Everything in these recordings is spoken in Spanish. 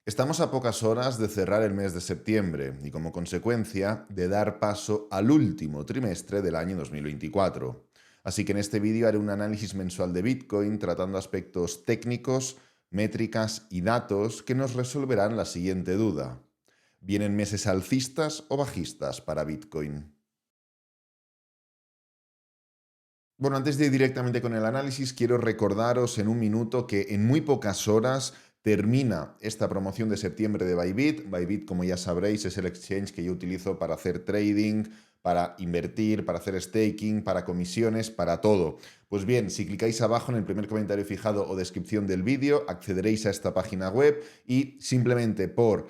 Estamos a pocas horas de cerrar el mes de septiembre y como consecuencia de dar paso al último trimestre del año 2024. Así que en este vídeo haré un análisis mensual de Bitcoin tratando aspectos técnicos, métricas y datos que nos resolverán la siguiente duda. ¿Vienen meses alcistas o bajistas para Bitcoin? Bueno, antes de ir directamente con el análisis, quiero recordaros en un minuto que en muy pocas horas termina esta promoción de septiembre de Bybit. Bybit, como ya sabréis, es el exchange que yo utilizo para hacer trading, para invertir, para hacer staking, para comisiones, para todo. Pues bien, si clicáis abajo en el primer comentario fijado o descripción del vídeo, accederéis a esta página web y simplemente por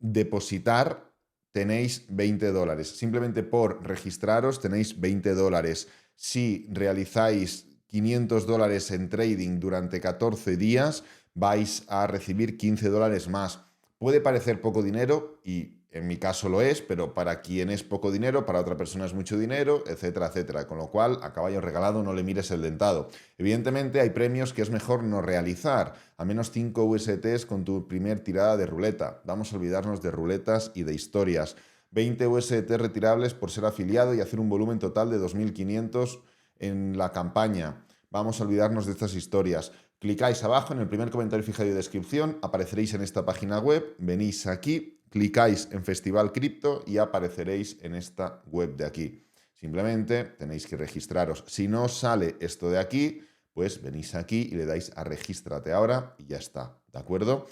depositar tenéis $20. Simplemente por registraros tenéis $20. Si realizáis $500 en trading durante 14 días, vais a recibir $15 más. Puede parecer poco dinero y en mi caso lo es, pero para quien es poco dinero, para otra persona es mucho dinero, etcétera, etcétera. Con lo cual, a caballo regalado no le mires el dentado. Evidentemente hay premios que es mejor no realizar. A menos 5 USTs con tu primer tirada de ruleta. Vamos a olvidarnos de ruletas y de historias. 20 UST retirables por ser afiliado y hacer un volumen total de 2.500 en la campaña. Vamos a olvidarnos de estas historias. Clicáis abajo en el primer comentario fijado y descripción, apareceréis en esta página web, venís aquí, clicáis en Festival Cripto y apareceréis en esta web de aquí. Simplemente tenéis que registraros. Si no os sale esto de aquí, pues venís aquí y le dais a regístrate ahora y ya está, ¿de acuerdo?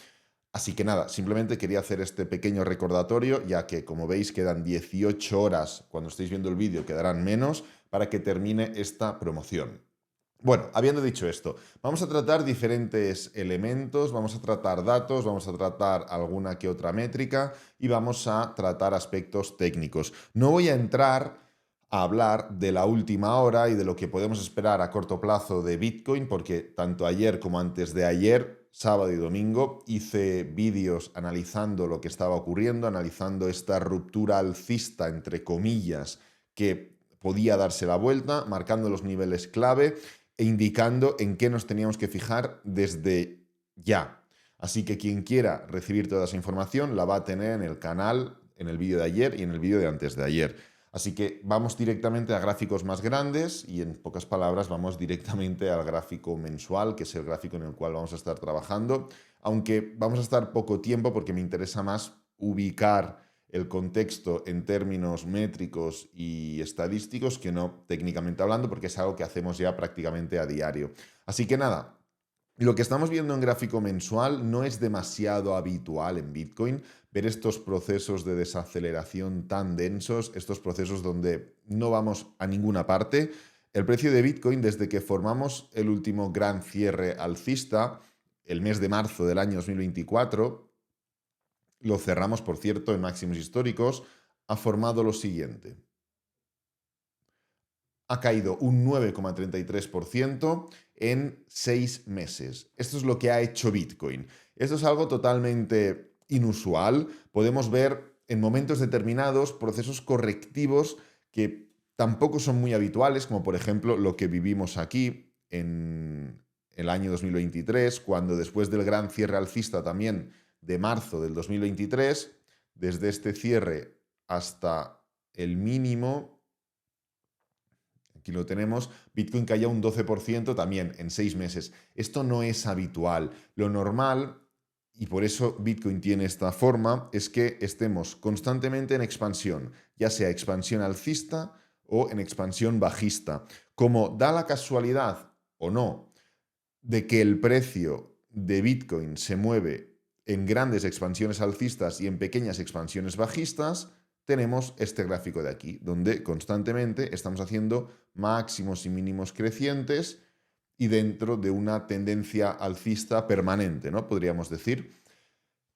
Así que nada, simplemente quería hacer este pequeño recordatorio, ya que como veis quedan 18 horas, cuando estéis viendo el vídeo quedarán menos, para que termine esta promoción. Bueno, habiendo dicho esto, vamos a tratar diferentes elementos, vamos a tratar datos, vamos a tratar alguna que otra métrica y vamos a tratar aspectos técnicos. No voy a entrar a hablar de la última hora y de lo que podemos esperar a corto plazo de Bitcoin, porque tanto ayer como antes de ayer, sábado y domingo, hice vídeos analizando lo que estaba ocurriendo, analizando esta ruptura alcista, entre comillas, que podía darse la vuelta, marcando los niveles clave e indicando en qué nos teníamos que fijar desde ya. Así que quien quiera recibir toda esa información la va a tener en el canal, en el vídeo de ayer y en el vídeo de antes de ayer. Así que vamos directamente a gráficos más grandes y en pocas palabras vamos directamente al gráfico mensual, que es el gráfico en el cual vamos a estar trabajando, aunque vamos a estar poco tiempo porque me interesa más ubicar el contexto en términos métricos y estadísticos que no técnicamente hablando, porque es algo que hacemos ya prácticamente a diario. Así que nada, lo que estamos viendo en gráfico mensual no es demasiado habitual en Bitcoin, ver estos procesos de desaceleración tan densos, estos procesos donde no vamos a ninguna parte. El precio de Bitcoin, desde que formamos el último gran cierre alcista, el mes de marzo del año 2024, lo cerramos, por cierto, en máximos históricos, ha formado lo siguiente. Ha caído un 9,33% en 6 meses. Esto es lo que ha hecho Bitcoin. Esto es algo totalmente inusual. Podemos ver en momentos determinados procesos correctivos que tampoco son muy habituales, como por ejemplo lo que vivimos aquí en el año 2023, cuando después del gran cierre alcista también de marzo del 2023, desde este cierre hasta el mínimo, aquí lo tenemos, Bitcoin caía un 12% también en 6 meses. Esto no es habitual. Lo normal, y por eso Bitcoin tiene esta forma, es que estemos constantemente en expansión, ya sea expansión alcista o en expansión bajista. Como da la casualidad o no de que el precio de Bitcoin se mueve en grandes expansiones alcistas y en pequeñas expansiones bajistas, tenemos este gráfico de aquí, donde constantemente estamos haciendo máximos y mínimos crecientes y dentro de una tendencia alcista permanente, ¿no? Podríamos decir.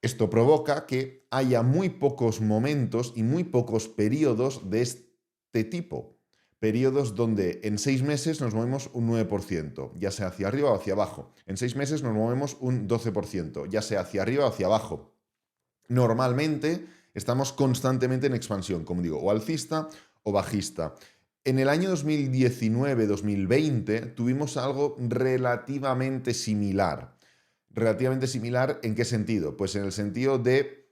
Esto provoca que haya muy pocos momentos y muy pocos periodos de este tipo. Periodos donde en 6 meses nos movemos un 9%, ya sea hacia arriba o hacia abajo. En 6 meses nos movemos un 12%, ya sea hacia arriba o hacia abajo. Normalmente estamos constantemente en expansión, como digo, o alcista o bajista. En el año 2019-2020 tuvimos algo relativamente similar. relativamente similar. ¿En qué sentido? Pues en el sentido de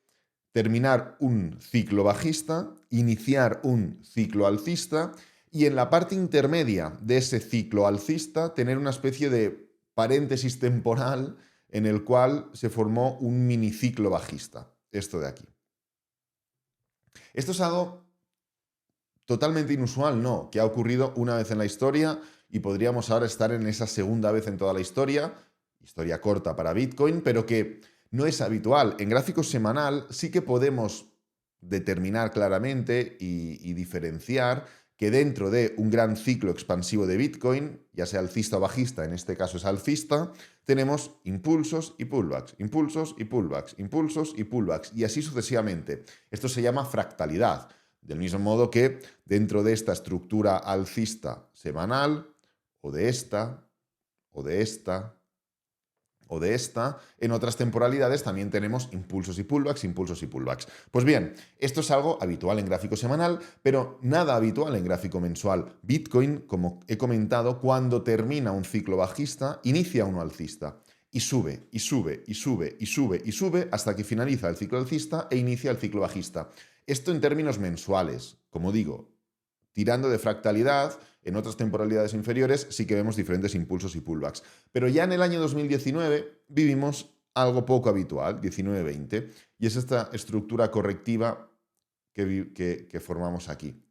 terminar un ciclo bajista, iniciar un ciclo alcista y en la parte intermedia de ese ciclo alcista tener una especie de paréntesis temporal en el cual se formó un miniciclo bajista. Esto de aquí. Esto es algo totalmente inusual, no, que ha ocurrido una vez en la historia y podríamos ahora estar en esa segunda vez en toda la historia corta para Bitcoin, pero que no es habitual. En gráfico semanal sí que podemos determinar claramente y diferenciar que dentro de un gran ciclo expansivo de Bitcoin, ya sea alcista o bajista, en este caso es alcista, tenemos impulsos y pullbacks, impulsos y pullbacks, impulsos y pullbacks, y así sucesivamente. Esto se llama fractalidad. Del mismo modo que dentro de esta estructura alcista semanal, o de esta, o de esta, o de esta, en otras temporalidades también tenemos impulsos y pullbacks, impulsos y pullbacks. Pues bien, esto es algo habitual en gráfico semanal, pero nada habitual en gráfico mensual. Bitcoin, como he comentado, cuando termina un ciclo bajista, inicia uno alcista. Y sube, y sube, y sube, y sube, y sube, hasta que finaliza el ciclo alcista e inicia el ciclo bajista. Esto en términos mensuales, como digo, tirando de fractalidad, en otras temporalidades inferiores sí que vemos diferentes impulsos y pullbacks. Pero ya en el año 2019 vivimos algo poco habitual, 19-20, y es esta estructura correctiva que formamos aquí.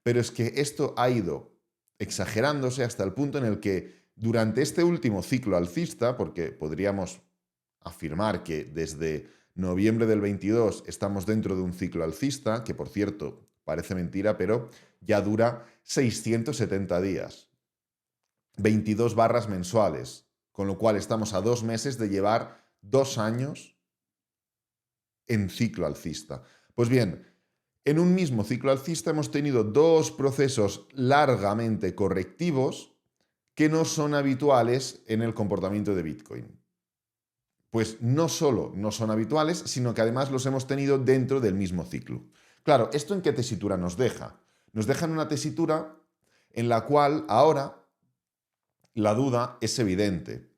Pero es que esto ha ido exagerándose hasta el punto en el que durante este último ciclo alcista, porque podríamos afirmar que desde noviembre del 22 estamos dentro de un ciclo alcista, que por cierto parece mentira, pero ya dura 670 días, 22 barras mensuales, con lo cual estamos a 2 meses de llevar 2 años en ciclo alcista. Pues bien, en un mismo ciclo alcista hemos tenido 2 procesos largamente correctivos que no son habituales en el comportamiento de Bitcoin. Pues no solo no son habituales, sino que además los hemos tenido dentro del mismo ciclo. Claro, ¿esto en qué tesitura nos deja? Nos deja en una tesitura en la cual ahora la duda es evidente.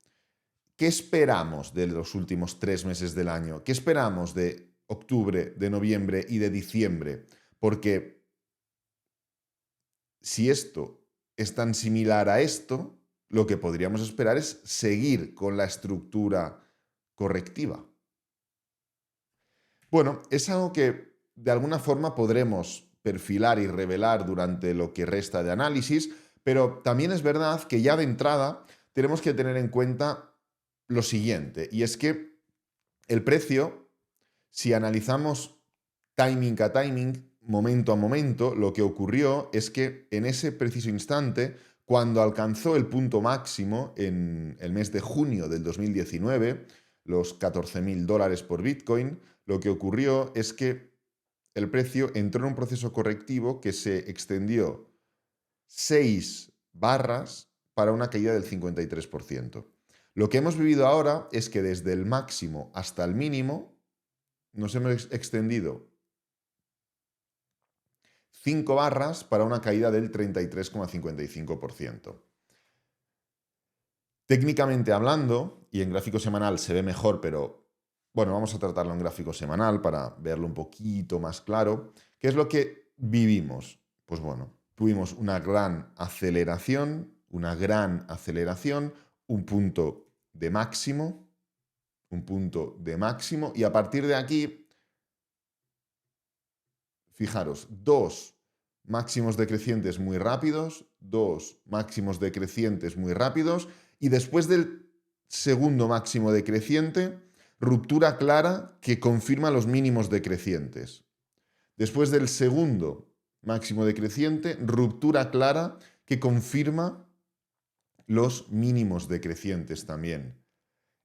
¿Qué esperamos de los últimos 3 meses del año? ¿Qué esperamos de octubre, de noviembre y de diciembre? Porque si esto es tan similar a esto, lo que podríamos esperar es seguir con la estructura correctiva. Bueno, es algo que de alguna forma podremos perfilar y revelar durante lo que resta de análisis, pero también es verdad que ya de entrada tenemos que tener en cuenta lo siguiente, y es que el precio, si analizamos timing a timing, momento a momento, lo que ocurrió es que en ese preciso instante, cuando alcanzó el punto máximo en el mes de junio del 2019, los $14.000 por Bitcoin, lo que ocurrió es que el precio entró en un proceso correctivo que se extendió 6 barras para una caída del 53%. Lo que hemos vivido ahora es que desde el máximo hasta el mínimo nos hemos extendido 5 barras para una caída del 33,55%. Técnicamente hablando, y en gráfico semanal se ve mejor, pero bueno, vamos a tratarlo en gráfico semanal para verlo un poquito más claro. ¿Qué es lo que vivimos? Pues bueno, tuvimos una gran aceleración, un punto de máximo, y a partir de aquí, fijaros, 2 máximos decrecientes muy rápidos, 2 máximos decrecientes muy rápidos, y después del segundo máximo decreciente, ruptura clara que confirma los mínimos decrecientes. Después del segundo máximo decreciente, ruptura clara que confirma los mínimos decrecientes también.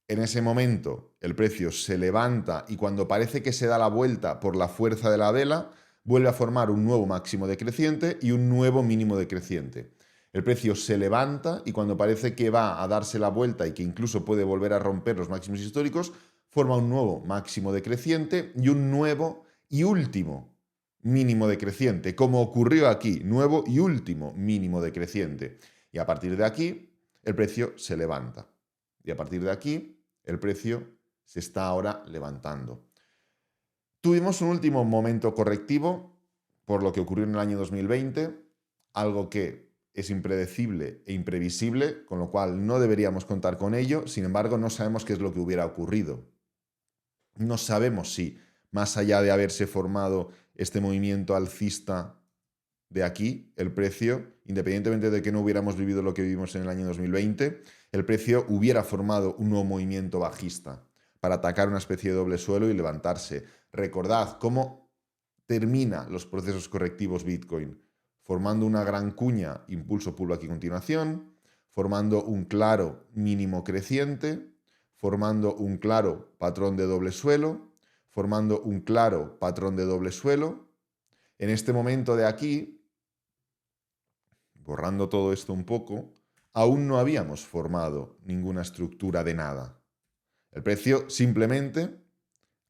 En ese momento el precio se levanta y cuando parece que se da la vuelta por la fuerza de la vela, vuelve a formar un nuevo máximo decreciente y un nuevo mínimo decreciente. El precio se levanta y cuando parece que va a darse la vuelta y que incluso puede volver a romper los máximos históricos, forma un nuevo máximo decreciente y un nuevo y último mínimo decreciente, como ocurrió aquí, nuevo y último mínimo decreciente. Y a partir de aquí, el precio se levanta. Y a partir de aquí, el precio se está ahora levantando. Tuvimos un último momento correctivo por lo que ocurrió en el año 2020, algo que es impredecible e imprevisible, con lo cual no deberíamos contar con ello. Sin embargo, no sabemos qué es lo que hubiera ocurrido. No sabemos si, más allá de haberse formado este movimiento alcista de aquí, el precio, independientemente de que no hubiéramos vivido lo que vivimos en el año 2020, el precio hubiera formado un nuevo movimiento bajista para atacar una especie de doble suelo y levantarse. Recordad cómo termina los procesos correctivos Bitcoin, formando una gran cuña, impulso, pullback y continuación, formando un claro mínimo creciente, formando un claro patrón de doble suelo, formando un claro patrón de doble suelo. En este momento de aquí, borrando todo esto un poco, aún no habíamos formado ninguna estructura de nada. El precio simplemente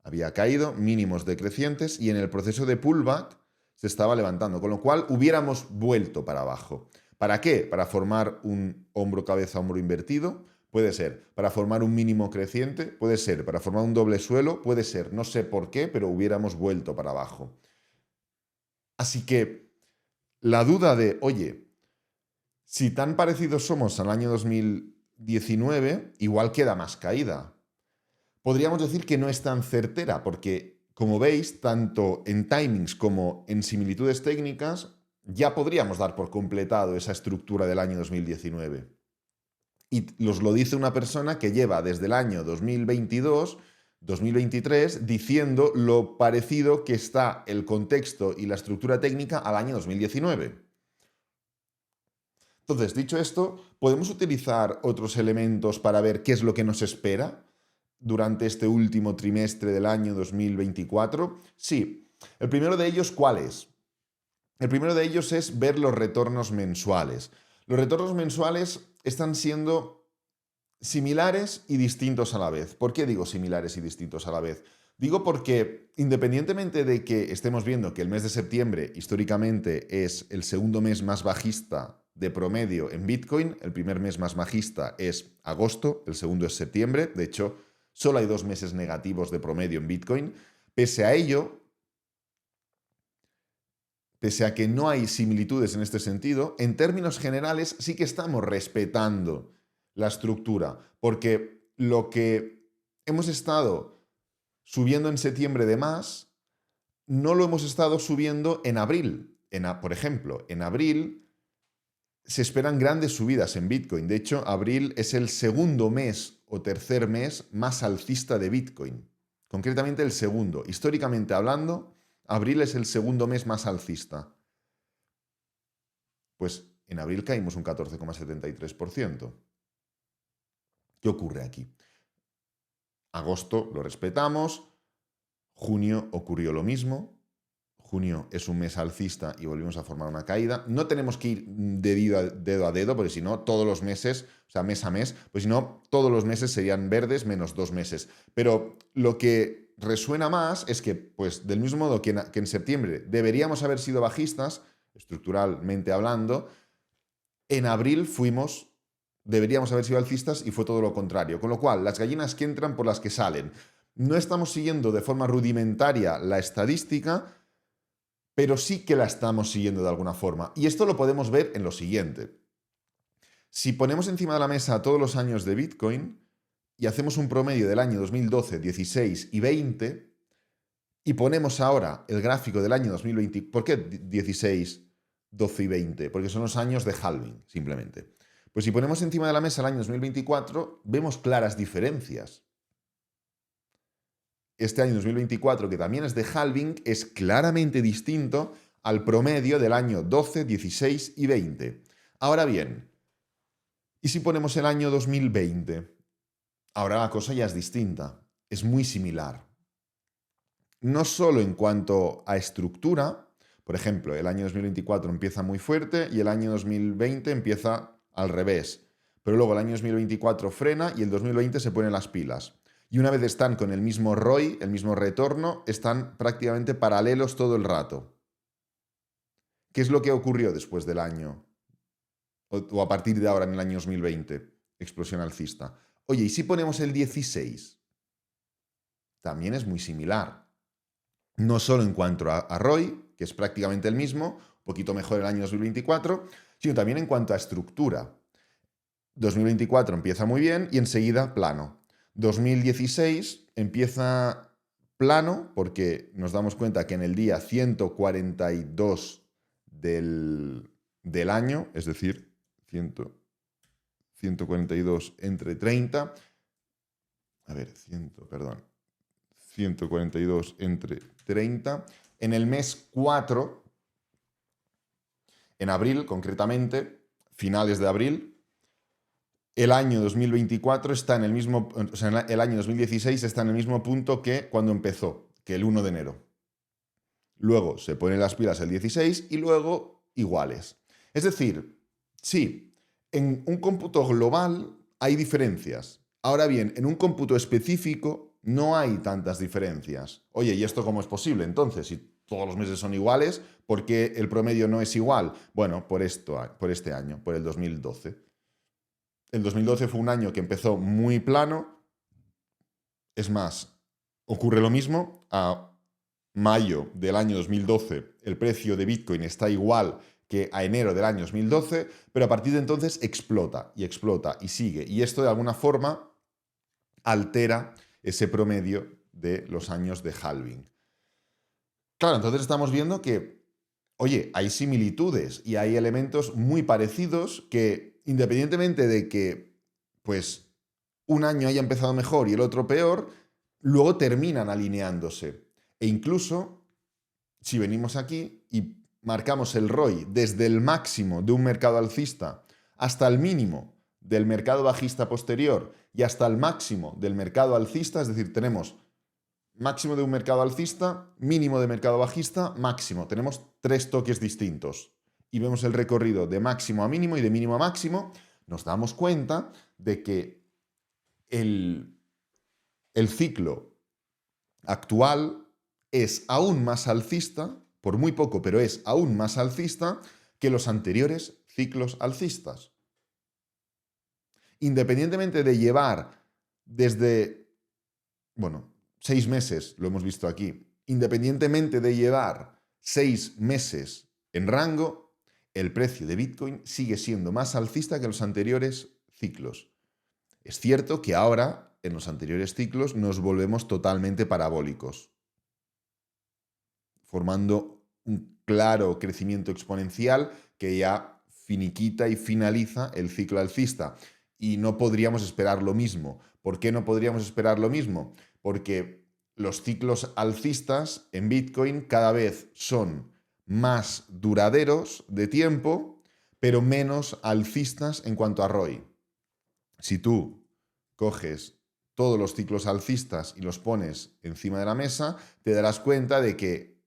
había caído, mínimos decrecientes, y en el proceso de pullback se estaba levantando, con lo cual hubiéramos vuelto para abajo. ¿Para qué? Para formar un hombro-cabeza-hombro invertido, puede ser. Para formar un mínimo creciente, puede ser. Para formar un doble suelo, puede ser. No sé por qué, pero hubiéramos vuelto para abajo. Así que la duda de, oye, si tan parecidos somos al año 2019, igual queda más caída. Podríamos decir que no es tan certera, porque, como veis, tanto en timings como en similitudes técnicas, ya podríamos dar por completado esa estructura del año 2019. Y nos lo dice una persona que lleva desde el año 2022, 2023, diciendo lo parecido que está el contexto y la estructura técnica al año 2019. Entonces, dicho esto, ¿podemos utilizar otros elementos para ver qué es lo que nos espera durante este último trimestre del año 2024? Sí. El primero de ellos, ¿cuál es? El primero de ellos es ver los retornos mensuales. Los retornos mensuales están siendo similares y distintos a la vez. ¿Por qué digo similares y distintos a la vez? Digo porque independientemente de que estemos viendo que el mes de septiembre históricamente es el segundo mes más bajista de promedio en Bitcoin, el primer mes más bajista es agosto, el segundo es septiembre, de hecho, solo hay 2 meses negativos de promedio en Bitcoin. Pese a ello, pese a que no hay similitudes en este sentido, en términos generales sí que estamos respetando la estructura, porque lo que hemos estado subiendo en septiembre de más, no lo hemos estado subiendo en abril. Por ejemplo, en abril se esperan grandes subidas en Bitcoin. De hecho, abril es el segundo mes o tercer mes más alcista de Bitcoin. Concretamente el segundo. Históricamente hablando, abril es el segundo mes más alcista. Pues en abril caímos un 14,73%. ¿Qué ocurre aquí? Agosto lo respetamos, junio ocurrió lo mismo, junio es un mes alcista y volvimos a formar una caída. No tenemos que ir dedo a dedo, porque si no, todos los meses, o sea, mes a mes, pues si no, todos los meses serían verdes menos 2 meses. Pero lo que resuena más es que, pues del mismo modo que en septiembre deberíamos haber sido bajistas, estructuralmente hablando, en abril deberíamos haber sido alcistas y fue todo lo contrario. Con lo cual, las gallinas que entran por las que salen. No estamos siguiendo de forma rudimentaria la estadística, pero sí que la estamos siguiendo de alguna forma. Y esto lo podemos ver en lo siguiente. Si ponemos encima de la mesa todos los años de Bitcoin y hacemos un promedio del año 2012, 16 y 20, y ponemos ahora el gráfico del año 2020, ¿por qué 16, 12 y 20? Porque son los años de halving, simplemente. Pues si ponemos encima de la mesa el año 2024, vemos claras diferencias. Este año 2024, que también es de halving, es claramente distinto al promedio del año 12, 16 y 20. Ahora bien, ¿y si ponemos el año 2020? Ahora la cosa ya es distinta, es muy similar. No solo en cuanto a estructura, por ejemplo, el año 2024 empieza muy fuerte y el año 2020 empieza al revés, pero luego el año 2024 frena y el 2020 se pone las pilas. Y una vez están con el mismo ROI, el mismo retorno, están prácticamente paralelos todo el rato. ¿Qué es lo que ocurrió después del año? O a partir de ahora, en el año 2020, explosión alcista. Oye, ¿y si ponemos el 16? También es muy similar. No solo en cuanto a ROI, que es prácticamente el mismo, un poquito mejor el año 2024, sino también en cuanto a estructura. 2024 empieza muy bien y enseguida plano. 2016 empieza plano porque nos damos cuenta que en el día 142 del año, es decir, 142 entre 30, a ver, 142 entre 30, en el mes 4, en abril concretamente, finales de abril, el año 2024 está en el mismo, o sea, el año 2016 está en el mismo punto que cuando empezó, que el 1 de enero. Luego se ponen las pilas el 16 y luego iguales. Es decir, sí, en un cómputo global hay diferencias. Ahora bien, en un cómputo específico no hay tantas diferencias. Oye, ¿y esto cómo es posible? Entonces, si todos los meses son iguales, ¿por qué el promedio no es igual? Bueno, por este año, por el 2012. El 2012 fue un año que empezó muy plano. Es más, ocurre lo mismo. A mayo del año 2012 el precio de Bitcoin está igual que a enero del año 2012, pero a partir de entonces explota y sigue. Y esto de alguna forma altera ese promedio de los años de halving. Claro, entonces estamos viendo que, oye, hay similitudes y hay elementos muy parecidos que, independientemente de que, pues, un año haya empezado mejor y el otro peor, luego terminan alineándose. E incluso, si venimos aquí y marcamos el ROI desde el máximo de un mercado alcista hasta el mínimo del mercado bajista posterior y hasta el máximo del mercado alcista, es decir, tenemos máximo de un mercado alcista, mínimo de mercado bajista, máximo. Tenemos 3 toques distintos. Y vemos el recorrido de máximo a mínimo y de mínimo a máximo. Nos damos cuenta de que el ciclo actual es aún más alcista, por muy poco, pero es aún más alcista que los anteriores ciclos alcistas. Independientemente de llevar desde, 6 meses, lo hemos visto aquí, independientemente de llevar 6 meses en rango, el precio de Bitcoin sigue siendo más alcista que los anteriores ciclos. Es cierto que ahora, en los anteriores ciclos, nos volvemos totalmente parabólicos, formando un claro crecimiento exponencial que ya finiquita y finaliza el ciclo alcista. Y no podríamos esperar lo mismo. ¿Por qué no podríamos esperar lo mismo? Porque los ciclos alcistas en Bitcoin cada vez son más duraderos de tiempo, pero menos alcistas en cuanto a ROI. Si tú coges todos los ciclos alcistas y los pones encima de la mesa, te darás cuenta de que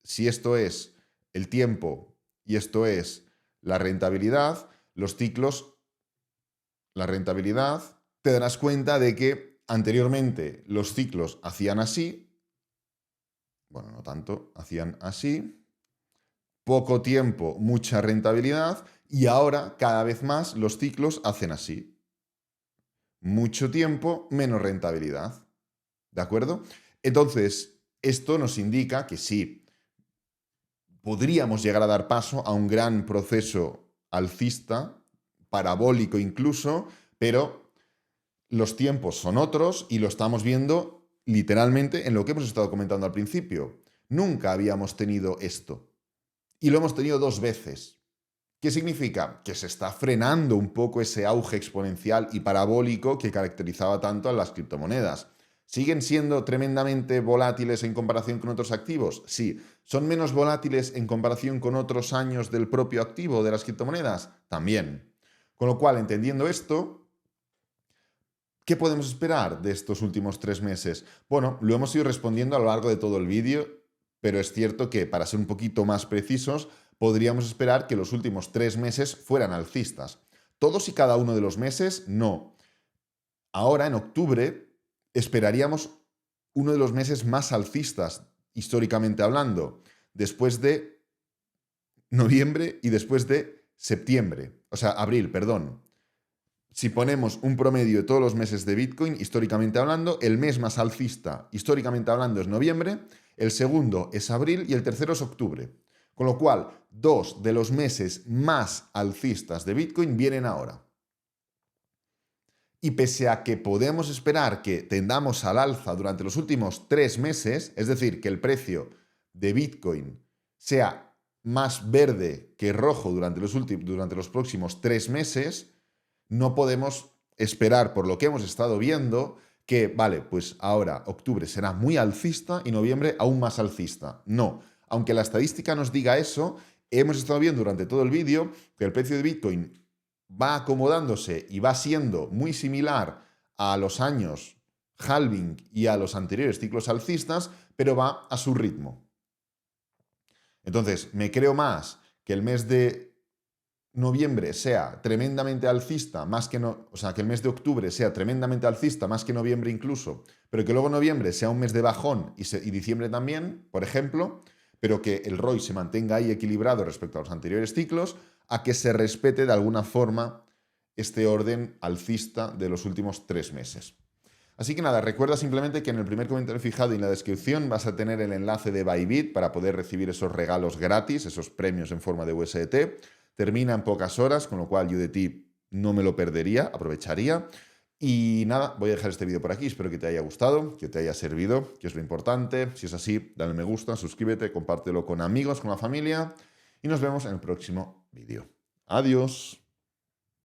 si esto es el tiempo y esto es la rentabilidad, los ciclos, la rentabilidad, te darás cuenta de que anteriormente los ciclos hacían así, no tanto, hacían así, poco tiempo, mucha rentabilidad, y ahora cada vez más los ciclos hacen así. Mucho tiempo, menos rentabilidad. ¿De acuerdo? Entonces, esto nos indica que sí, podríamos llegar a dar paso a un gran proceso alcista, parabólico incluso, pero los tiempos son otros y lo estamos viendo literalmente en lo que hemos estado comentando al principio. Nunca habíamos tenido esto. Y lo hemos tenido 2 veces. ¿Qué significa? Que se está frenando un poco ese auge exponencial y parabólico que caracterizaba tanto a las criptomonedas. ¿Siguen siendo tremendamente volátiles en comparación con otros activos? Sí. ¿Son menos volátiles en comparación con otros años del propio activo de las criptomonedas? También. Con lo cual, entendiendo esto, ¿qué podemos esperar de estos últimos 3 meses? Bueno, lo hemos ido respondiendo a lo largo de todo el vídeo, pero es cierto que, para ser un poquito más precisos, podríamos esperar que los últimos 3 meses fueran alcistas. Todos y cada uno de los meses, no. Ahora, en octubre, esperaríamos uno de los meses más alcistas, históricamente hablando, después de noviembre y después de septiembre, o sea, abril, perdón. si ponemos un promedio de todos los meses de Bitcoin, históricamente hablando, el mes más alcista, históricamente hablando, es noviembre, el segundo es abril y el tercero es octubre. Con lo cual, 2 de los meses más alcistas de Bitcoin vienen ahora. Y pese a que podemos esperar que tendamos al alza durante los últimos 3 meses, es decir, que el precio de Bitcoin sea más verde que rojo durante los próximos 3 meses, no podemos esperar, por lo que hemos estado viendo, que, vale, pues ahora octubre será muy alcista y noviembre aún más alcista. No, aunque la estadística nos diga eso, hemos estado viendo durante todo el vídeo que el precio de Bitcoin va acomodándose y va siendo muy similar a los años halving y a los anteriores ciclos alcistas, pero va a su ritmo. Entonces, me creo más que el mes de noviembre sea tremendamente alcista, que el mes de octubre sea tremendamente alcista, más que noviembre incluso, pero que luego noviembre sea un mes de bajón y diciembre también, por ejemplo, pero que el ROI se mantenga ahí equilibrado respecto a los anteriores ciclos, a que se respete de alguna forma este orden alcista de los últimos 3 meses. Así que nada, recuerda simplemente que en el primer comentario fijado y en la descripción vas a tener el enlace de Bybit para poder recibir esos regalos gratis, esos premios en forma de USDT. Termina en pocas horas, con lo cual yo de ti no me lo perdería, aprovecharía. Y nada, voy a dejar este vídeo por aquí, espero que te haya gustado, que te haya servido, que es lo importante. Si es así, dale me gusta, suscríbete, compártelo con amigos, con la familia y nos vemos en el próximo vídeo. Adiós.